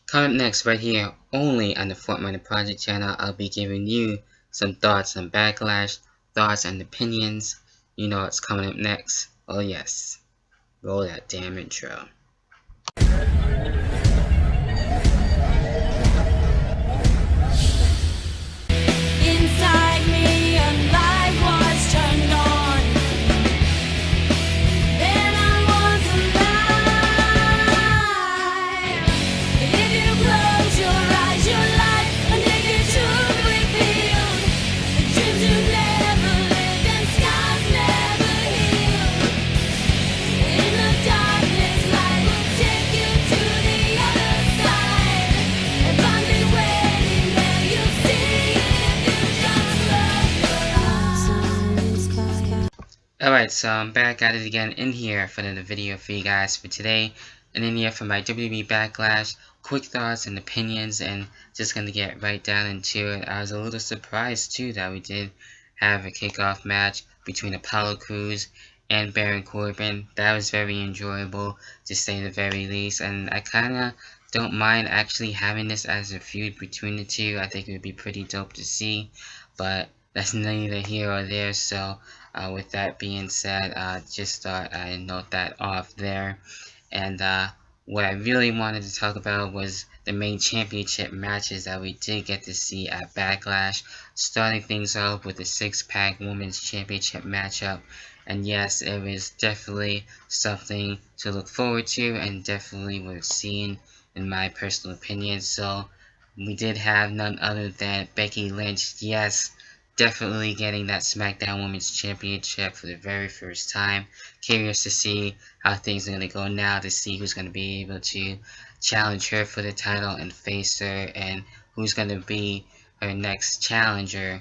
Coming up next, right here, only on the Fortminorproject channel, I'll be giving you some thoughts on Backlash, thoughts and opinions. You know what's coming up next. Oh yes, roll that damn intro. Inside me, a light was turned on. Then I was alive. If you close your eyes, your life, a naked truth revealed. The dreams you never lived and scars never healed. In the darkness, light will take you to the other side. And find me waiting there, you'll see if you just close your eyes. Alright, so I'm back at it again in here for another video for you guys for today. And in here for my WWE Backlash, quick thoughts and opinions, and just gonna get right down into it. I was a little surprised too that we did have a kickoff match between Apollo Crews and Baron Corbin. That was very enjoyable, to say the very least, and I kinda don't mind actually having this as a feud between the two. I think it would be pretty dope to see, but that's neither here or there. So with that being said, just thought I'd note that off there. And what I really wanted to talk about was the main championship matches that we did get to see at Backlash, starting things off with the six-pack women's championship matchup. And yes, it was definitely something to look forward to, and definitely worth seeing in my personal opinion. So we did have none other than Becky Lynch, yes, definitely getting that SmackDown Women's Championship for the very first time. Curious to see how things are going to go now, to see who's going to be able to challenge her for the title and face her, and who's going to be her next challenger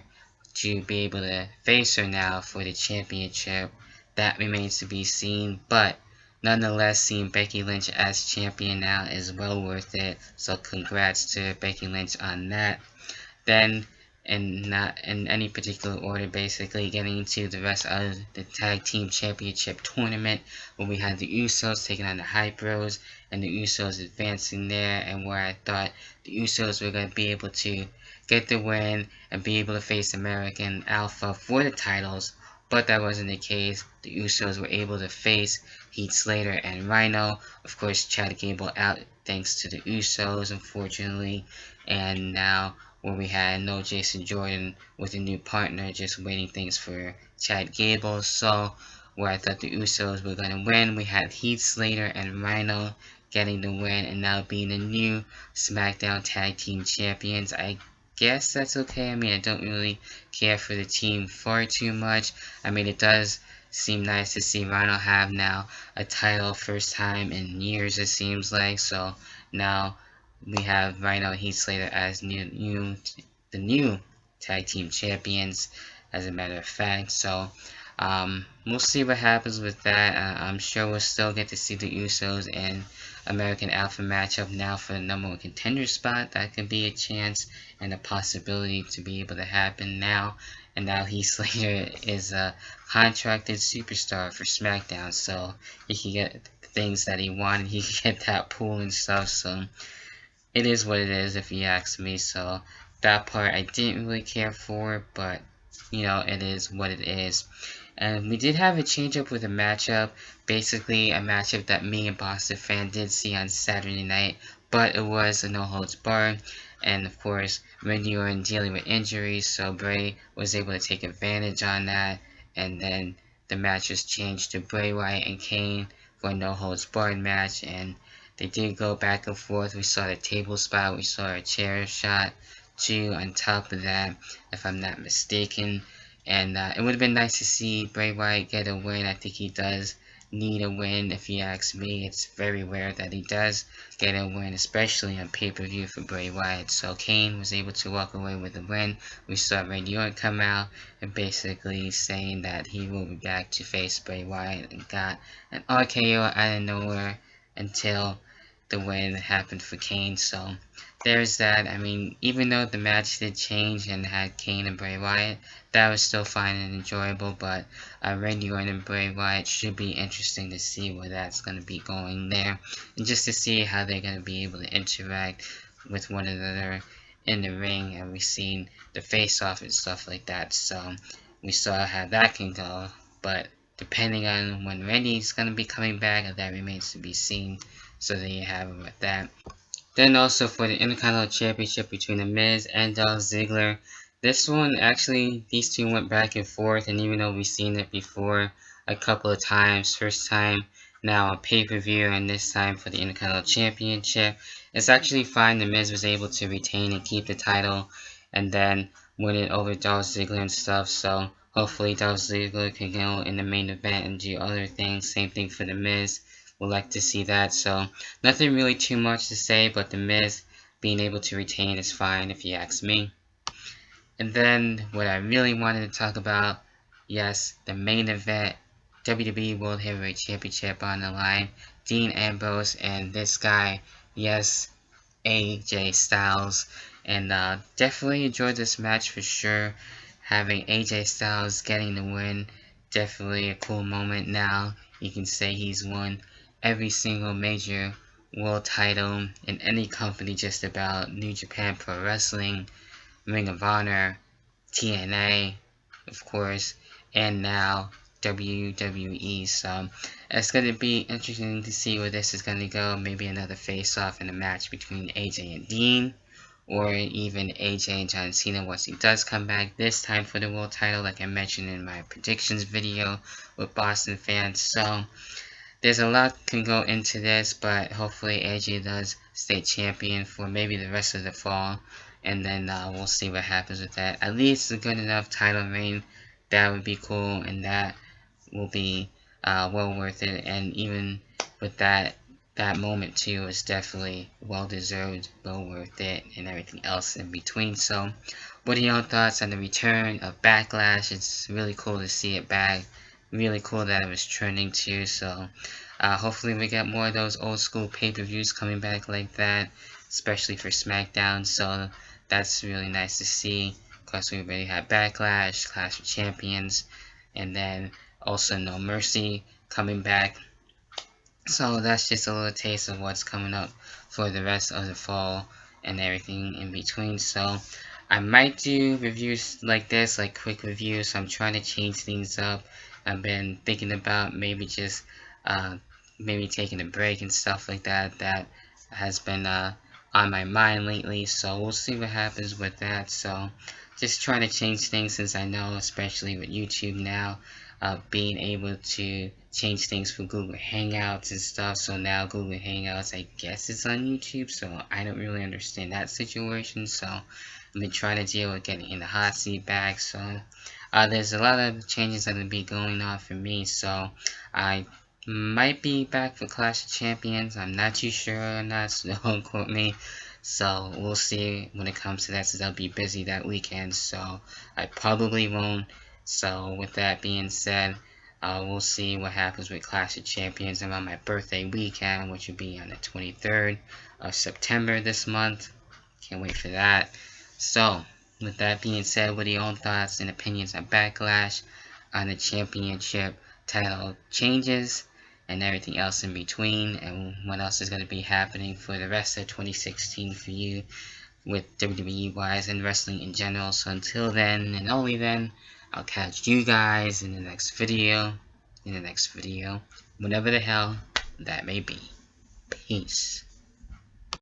to be able to face her now for the championship. That remains to be seen, but nonetheless, seeing Becky Lynch as champion now is well worth it. So congrats to Becky Lynch on that. Then, and not in any particular order, basically getting into the rest of the tag team championship tournament, where we had the Usos taking on the Hype Bros, and the Usos advancing there, and where I thought the Usos were going to be able to get the win and be able to face American Alpha for the titles, but that wasn't the case. The Usos were able to face Heath Slater and Rhino. Of course, Chad Gable out thanks to the Usos, unfortunately, and now where we had no Jason Jordan with a new partner, just waiting things for Chad Gable. So where I thought the Usos were going to win, we had Heath Slater and Rhino getting the win, and now being the new SmackDown Tag Team Champions. I guess that's okay. I mean, I don't really care for the team far too much. I mean, it does seem nice to see Rhino have now a title, first time in years it seems like. So now we have Rhino and Heath Slater as the new tag team champions, as a matter of fact. So we'll see what happens with that. I'm sure we'll still get to see the Usos and American Alpha matchup now for the number one contender spot. That could be a chance and a possibility to be able to happen now. And now Heath Slater is a contracted superstar for SmackDown, so he can get the things that he wanted. He can get that pool and stuff. So it is what it is, if you ask me. So that part I didn't really care for, but you know, it is what it is. And we did have a change up with a matchup, basically a matchup that me and Boston Fan did see on Saturday night, but it was a no holds barred. And of course, Randy Orton dealing with injuries, so Bray was able to take advantage on that. And then the match was changed to Bray Wyatt and Kane for a no holds barred match, and they did go back and forth. We saw the table spot, we saw a chair shot too on top of that, if I'm not mistaken. And it would have been nice to see Bray Wyatt get a win. I think he does need a win, if you ask me. It's very rare that he does get a win, especially on pay-per-view for Bray Wyatt. So Kane was able to walk away with a win. We saw Randy Orton come out and basically saying that he will be back to face Bray Wyatt, and got an RKO out of nowhere until the win happened for Kane. So there's that. I mean, even though the match did change and had Kane and Bray Wyatt, that was still fine and enjoyable. But Randy Orton and Bray Wyatt should be interesting to see where that's going to be going there, and just to see how they're going to be able to interact with one another in the ring. And we've seen the face-off and stuff like that, so we saw how that can go. But depending on when Randy's going to be coming back, that remains to be seen. So there you have it with that. Then also for the Intercontinental Championship between The Miz and Dolph Ziggler. This one, actually, these two went back and forth, and even though we've seen it before a couple of times, first time now on pay-per-view, and this time for the Intercontinental Championship, it's actually fine. The Miz was able to retain and keep the title, and then win it over Dolph Ziggler and stuff, so hopefully Dolph Ziggler can go in the main event and do other things. Same thing for The Miz. We'll like to see that. So nothing really too much to say, but The Miz being able to retain is fine if you ask me. And then what I really wanted to talk about, yes, the main event, WWE World Heavyweight Championship on the line. Dean Ambrose and this guy, yes, AJ Styles. And definitely enjoyed this match for sure. Having AJ Styles getting the win, definitely a cool moment now. You can say he's won every single major world title in any company just about. New Japan Pro Wrestling, Ring of Honor, TNA, of course, and now WWE. So it's going to be interesting to see where this is going to go. Maybe another face-off in a match between AJ and Dean, or even AJ and John Cena once he does come back, this time for the world title, like I mentioned in my predictions video with Boston fans. So there's a lot can go into this, but hopefully AJ does stay champion for maybe the rest of the fall, and then we'll see what happens with that. At least a good enough title reign, that would be cool, and that will be well worth it. And even with that moment too is definitely well deserved, well worth it, and everything else in between. So what are your thoughts on the return of Backlash? It's really cool to see it back. Really cool that it was trending too. So hopefully we get more of those old school pay-per-views coming back like that, especially for SmackDown. So that's really nice to see. Of course, we already had Backlash, Clash of Champions, and then also No Mercy coming back. So that's just a little taste of what's coming up for the rest of the fall and everything in between. So I might do reviews like this, like quick reviews. So I'm trying to change things up. I've been thinking about maybe just maybe taking a break and stuff like that. That has been on my mind lately. So we'll see what happens with that. So just trying to change things, since I know, especially with YouTube now, being able to change things for Google Hangouts and stuff. So now Google Hangouts, I guess it's on YouTube, so I don't really understand that situation. So I've been trying to deal with getting in the hot seat back. So there's a lot of changes that will be going on for me. So I might be back for Clash of Champions. I'm not too sure on that, so don't quote me. So we'll see when it comes to that, since I'll be busy that weekend, so I probably won't. So with that being said, we'll see what happens with Clash of Champions around my birthday weekend, which will be on the 23rd of September this month. Can't wait for that. So with that being said, what are your own thoughts and opinions on Backlash, on the championship title changes, and everything else in between, and what else is going to be happening for the rest of 2016 for you with WWE wise and wrestling in general. So until then, and only then, I'll catch you guys in the next video, whatever the hell that may be. Peace.